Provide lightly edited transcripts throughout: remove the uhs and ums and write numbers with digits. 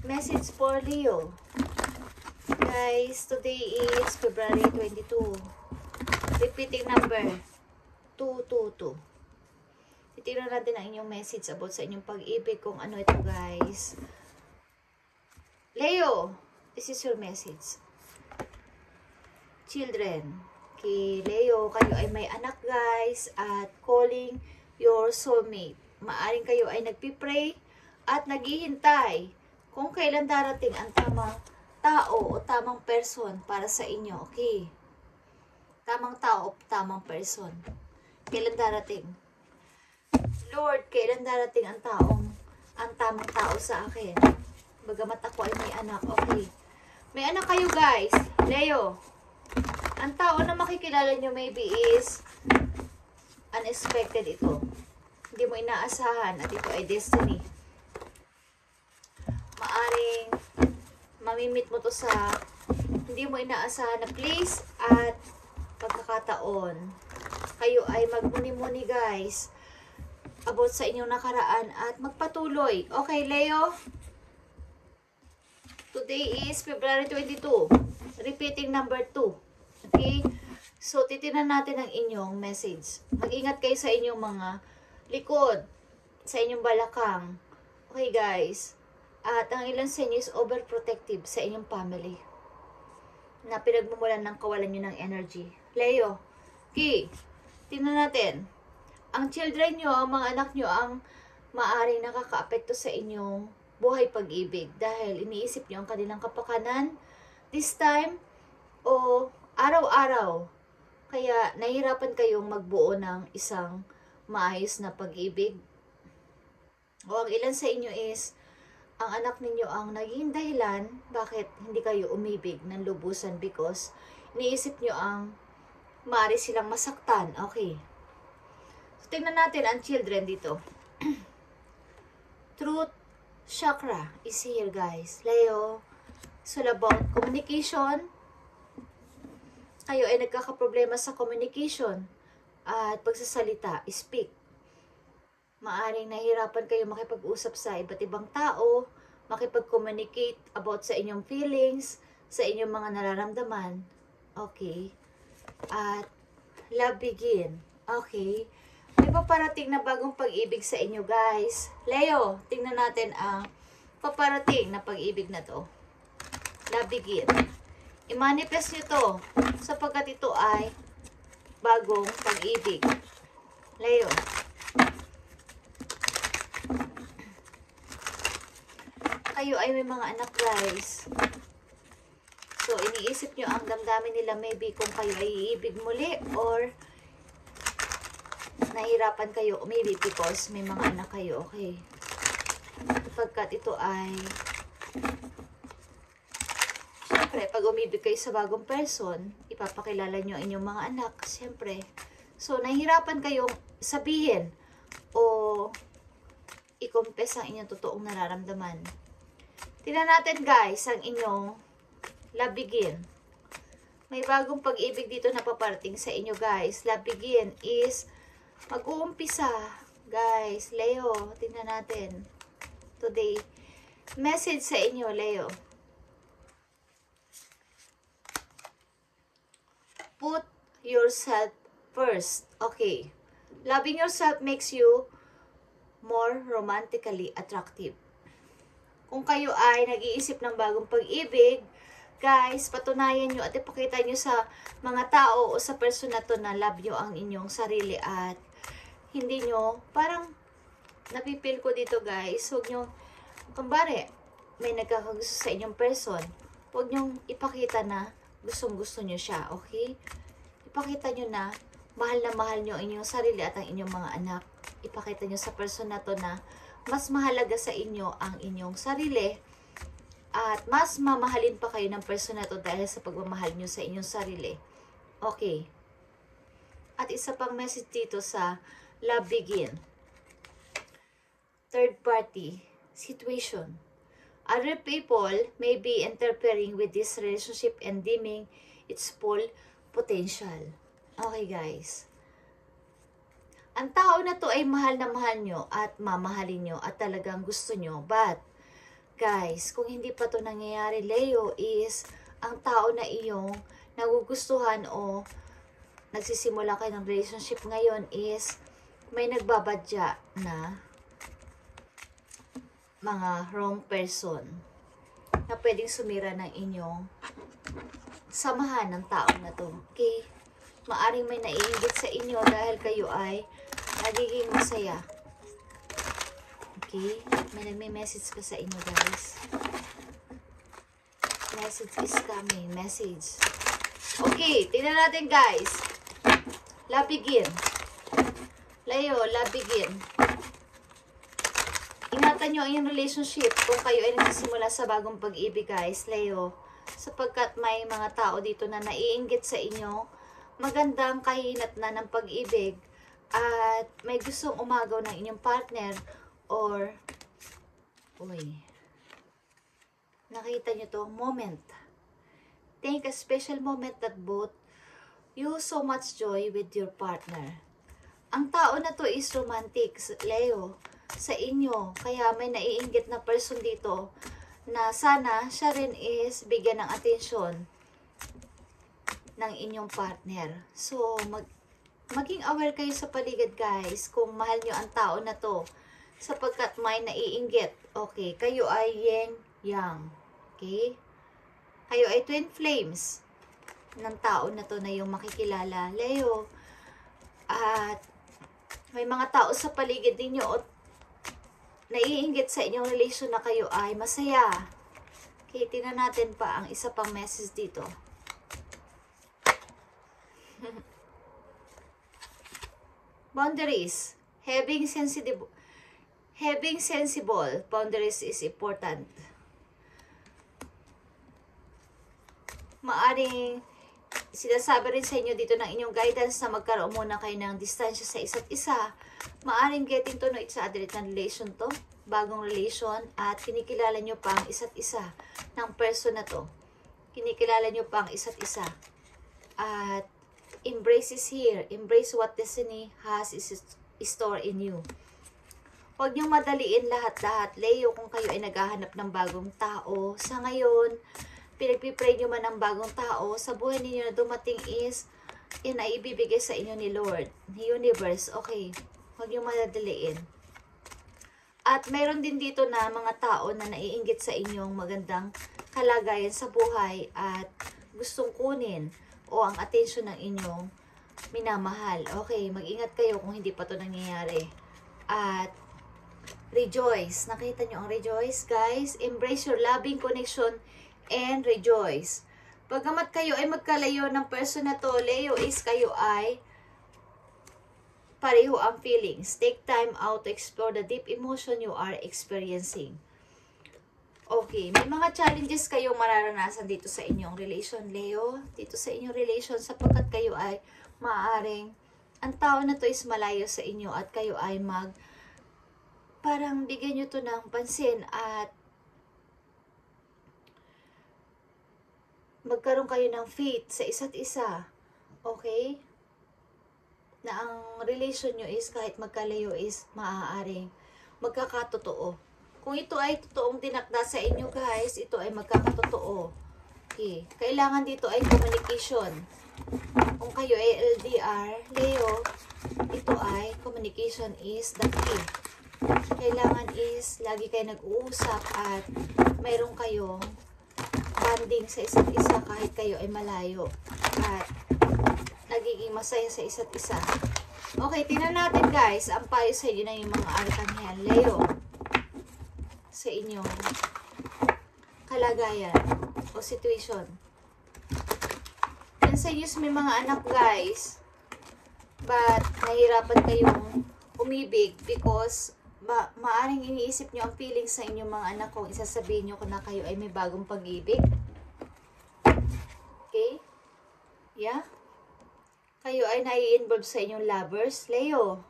Message for Leo. Guys, today is February 22. Repeating number 222. Titignan natin ang inyong message about sa inyong pag-ibig, kung ano ito guys. Leo, this is your message. Children, kay Leo, kayo ay may anak guys at calling your soulmate. Maaring kayo ay nagpipray at naghihintay kung kailan darating ang tamang tao o tamang person para sa inyo, okay? Tamang tao o tamang person. Kailan darating? Lord, kailan darating ang tamang tao sa akin? Bagamat ako ay may anak, okay? May anak kayo guys, Leo. Ang tao na makikilala nyo maybe is unexpected ito. Hindi mo inaasahan at ito ay destiny. Maaring mamimit mo to sa hindi mo inaasahan na place at pagkakataon. Kayo ay magmuni-muni guys about sa inyong nakaraan at magpatuloy. Okay, Leo? Today is February 22. Repeating number 2. Okay? So, titinan natin ang inyong message. Mag-ingat kayo sa inyong mga likod, sa inyong balakang. Okay, guys? At ang ilan sa inyo is overprotective sa inyong family na pinagmumulan ng kawalan nyo ng energy. Leo, okay, tingnan natin. Ang children nyo, ang mga anak nyo, ang maaaring nakaka-apekto sa inyong buhay pag-ibig dahil iniisip nyo ang kanilang kapakanan this time o araw-araw. Kaya nahihirapan kayong magbuo ng isang maayos na pag-ibig. O ang ilan sa inyo is ang anak ninyo ang naging dahilan bakit hindi kayo umibig ng lubusan because iniisip nyo ang maaari silang masaktan. Okay. So, tingnan natin ang children dito. Truth chakra is here, guys. Leo, it's all about communication. Kayo ay nagkakaproblema sa communication at pagsasalita, speak. Maaring nahihirapan kayo makipag-usap sa iba't ibang tao, makipag-communicate about sa inyong feelings, sa inyong mga nararamdaman. Okay. At love begin. Okay. May paparating na bagong pag-ibig sa inyo, guys. Leo, tingnan natin ang paparating na pag-ibig na to. Love begin. I-manifest nyo to sapagkat ito ay bagong pag-ibig. Leo. Kayo ay may mga anak guys. So, iniisip nyo ang damdamin nila maybe kung kayo ay iibig muli or nahirapan kayo maybe because may mga anak kayo, okay? Pagkat ito ay siyempre, pag umibig kayo sa bagong person, ipapakilala nyo ang inyong mga anak, siyempre. So, nahihirapan kayong sabihin o i-confess ang inyong totoong nararamdaman. Tingnan natin guys, ang inyong love begin. May bagong pag-ibig dito na paparating sa inyo guys. Love begin is mag-uumpisa. Guys, Leo, tingnan natin. Today, message sa inyo, Leo. Put yourself first. Okay. Loving yourself makes you more romantically attractive. Kung kayo ay nag-iisip ng bagong pag-ibig, guys, patunayan nyo at ipakita nyo sa mga tao o sa person na to na love nyo ang inyong sarili at hindi nyo, parang napipil ko dito guys, huwag nyo, kumbari, may nagkakagusto sa inyong person, huwag nyo ipakita na gustong-gusto nyo siya, okay? Ipakita nyo na mahal nyo ang inyong sarili at ang inyong mga anak. Ipakita nyo sa person na to na mas mahalaga sa inyo ang inyong sarili at mas mamahalin pa kayo ng person na to dahil sa pagmamahal nyo sa inyong sarili. Okay. At isa pang message dito sa love begin. Third party situation. Other people may be interfering with this relationship and dimming its full potential. Okay guys. Ang tao na to ay mahal na mahal nyo at mamahalin nyo at talagang gusto nyo. But, guys, kung hindi pa to nangyayari, Leo, is ang tao na iyong nagugustuhan o nagsisimula kayo ng relationship ngayon is may nagbabadya na mga wrong person na pwedeng sumira ng inyong samahan ng tao na to. Okay? Maaring may naiinggit sa inyo dahil kayo ay nagiging masaya. Okay? May nagme-message pa sa inyo, guys. Message is coming. Message. Okay, tingnan natin, guys. Love begin. Leo, love begin. Ingatan nyo ang inyong relationship kung kayo ay nagsisimula sa bagong pag-ibig, guys. Leo, sapagkat may mga tao dito na naiinggit sa inyo, magandang kahinat na ng pag-ibig, at may gustong umagaw ng inyong partner, or, uy, nakita nyo to, moment. Take a special moment that both you so much joy with your partner. Ang tao na to is romantic, Leo, sa inyo. Kaya may naiinggit na person dito na sana siya rin is bigyan ng atensyon ng inyong partner. So, maging aware kayo sa paligid, guys, kung mahal nyo ang tao na to. Sapagkat may naiinggit. Okay, kayo ay yin yang. Okay? Kayo ay twin flames ng tao na to na yung makikilala, Leo. At may mga tao sa paligid ninyo o naiinggit sa inyong relation na kayo ay masaya. Okay, tingnan natin pa ang isa pang message dito. Boundaries. Having sensible boundaries is important. Maaring sinasabi rin sa inyo dito ng inyong guidance na magkaroon muna kayo ng distansya sa isa't isa. Maaring getting to know each other ng relation to, bagong relation, at kinikilala nyo pa ang isa't isa ng person na to. Kinikilala nyo pa ang isa't isa. At embrace is here. Embrace what destiny has is store in you. Huwag niyong madaliin lahat-lahat. Leo, kung kayo ay naghahanap ng bagong tao, sa ngayon, pinagpipray nyo man ang bagong tao, sa buhay ninyo na dumating is, yan ay ibibigay sa inyo ni Lord, ni Universe. Okay, huwag niyong madaliin. At mayroon din dito na mga tao na naiinggit sa inyong magandang kalagayan sa buhay at gustong kunin o ang attention ng inyong minamahal. Okay, mag-ingat kayo kung hindi pa to nangyayari. At rejoice. Nakita nyo ang rejoice, guys? Embrace your loving connection and rejoice. Pagamat kayo ay magkalayo ng person na to, Leo, is kayo ay pareho ang feelings. Take time out to explore the deep emotion you are experiencing. Okay, may mga challenges kayong mararanasan dito sa inyong relation, Leo. Dito sa inyong relation, sapagkat kayo ay maaaring ang tao na to is malayo sa inyo at kayo ay parang bigyan nyo to ng pansin at magkaroon kayo ng faith sa isa't isa. Okay? Na ang relation nyo is kahit magkalayo is maaaring magkakatotoo. Kung ito ay totoong tinakda sa inyo, guys, ito ay magkakatotoo. Okay. Kailangan dito ay communication. Kung kayo ay LDR, Leo, ito ay communication is the key. Kailangan is lagi kayo nag-uusap at mayroon kayong bonding sa isa't isa kahit kayo ay malayo. At nagiging masaya sa isa't isa. Okay, tingnan natin, guys, ang payo sa inyo na yung mga arkanghel, Leo, sa inyong kalagayan o situation. Yan sa inyo may mga anak, guys, but nahirapan kayong umibig because maaring iniisip nyo ang feelings sa inyong mga anak kung isasabihin nyo kung na kayo ay may bagong pag-ibig. Okay? Yeah? Kayo ay nai-involve sa inyong lovers. Leo,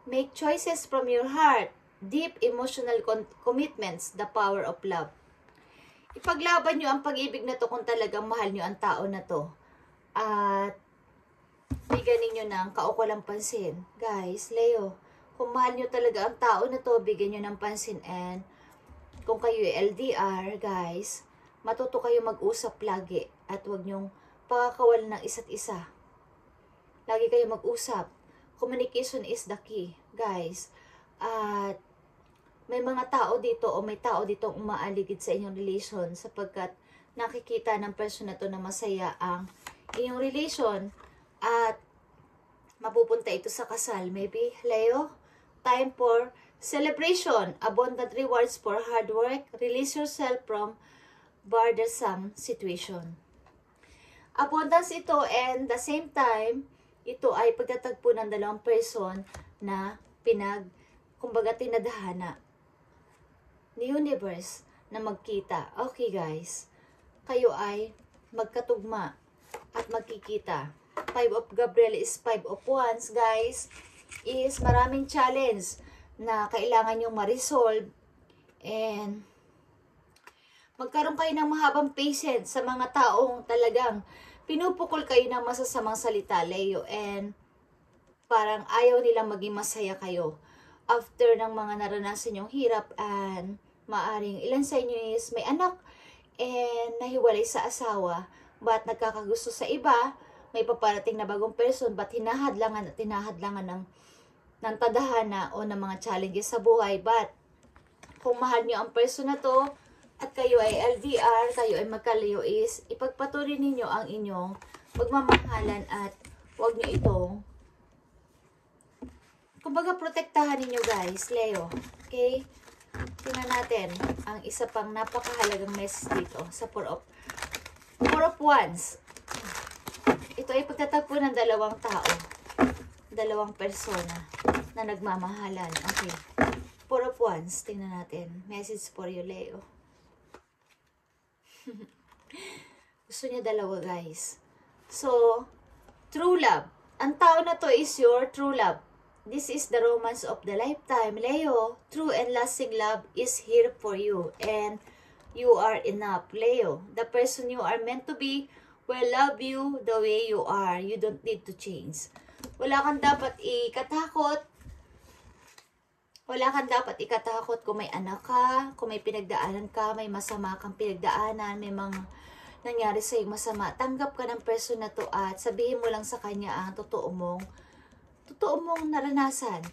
make choices from your heart. Deep emotional commitments, the power of love. Ipaglaban nyo ang pag-ibig na to kung talagang mahal nyo ang tao na to. At bigyan ninyo ng kaukulang pansin. Guys, Leo, kung mahal nyo talaga ang tao na to, bigyan nyo ng pansin. And kung kayo LDR, guys, matuto kayo mag-usap lagi at huwag nyong pakakawal ng isa't isa. Lagi kayo mag-usap. Communication is the key, guys. At may mga tao dito o may tao dito umaaligid sa inyong relation sapagkat nakikita ng person na to na masaya ang inyong relation at mapupunta ito sa kasal. Maybe, Leo, time for celebration, abundant rewards for hard work, release yourself from burdensome situation. Abundance ito and the same time, ito ay pagtatagpo ng dalawang person na kumbaga tinadhana ni universe na magkita. Okay guys, kayo ay magkatugma at magkikita. 5 of Gabriel is 5 of Wands, guys, is maraming challenge na kailangan yung ma-resolve and magkaroon kayo ng mahabang patience sa mga taong talagang pinupukol kayo ng masasamang salita, Leo, and parang ayaw nilang maging masaya kayo after ng mga naranasan yung hirap and maaring ilan sa inyo is may anak and nahiwalay sa asawa but nagkakagusto sa iba, may paparating na bagong person but hinahadlangan ng tadhana o ng mga challenges sa buhay. But kung mahal nyo ang person na to at kayo ay LDR, kayo ay magkalayo, is ipagpatuloy ninyo ang inyong pagmamahalan at huwag nyo itong kumbaga protektahan ninyo, guys, Leo. Okay? Tingnan natin ang isa pang napakahalagang message dito sa 4 of Wands. Ito ay pagtatagpo ng dalawang tao, dalawang persona na nagmamahalan. Okay. 4 of Wands, tingnan natin. Message for you, Leo. Gusto niya dalawa, guys. So, true love. Ang tao na to is your true love. This is the romance of the lifetime, Leo. True and lasting love is here for you. And you are enough, Leo. The person you are meant to be will love you the way you are. You don't need to change. Wala kang dapat ikatakot. Wala kang dapat ikatakot kung may anak ka, kung may pinagdaanan ka, may masama kang pinagdaanan, may mga nangyari sa'yo masama. Tanggap ka ng person na to at sabihin mo lang sa kanya ang totoo mong naranasan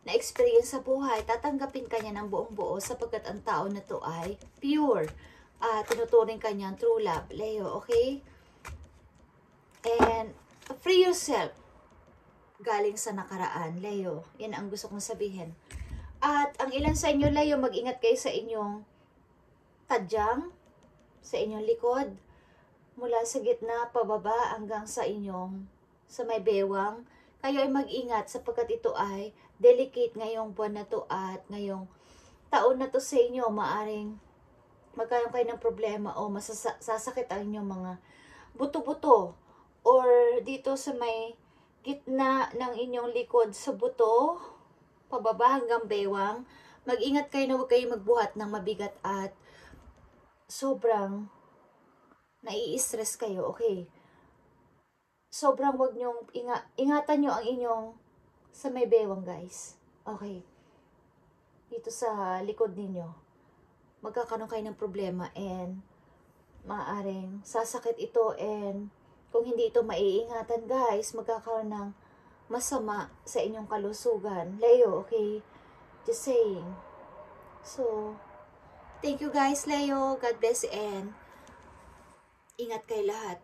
na-experience sa buhay. Tatanggapin ka niya ng buong buo sapagkat ang tao na to ay pure. Tinuturing ka niyang true love, Leo, okay? And free yourself galing sa nakaraan, Leo. Yan ang gusto kong sabihin. At ang ilan sa inyo, Leo, mag-ingat kayo sa inyong tadyang, sa inyong likod, mula sa gitna, pababa, hanggang sa may bewang. Kayo ay mag-ingat sapagkat ito ay delicate ngayong buwan na to at ngayong taon na to sa inyo. Maaring magkaroon kayo ng problema o masasakit ang inyong mga buto-buto or dito sa may gitna ng inyong likod sa buto, pababa hanggang bewang. Mag-ingat kayo na huwag kayo magbuhat ng mabigat at sobrang nai-stress kayo, okay? Sobrang wag nyong ingatan nyo ang inyong sa may bewang, guys. Okay. Dito sa likod ninyo, magkakaroon kayo ng problema and maaaring sasakit ito and kung hindi ito maiingatan, guys, magkakaroon ng masama sa inyong kalusugan. Leo, okay? Just saying. So, thank you guys, Leo. God bless and ingat kayo lahat.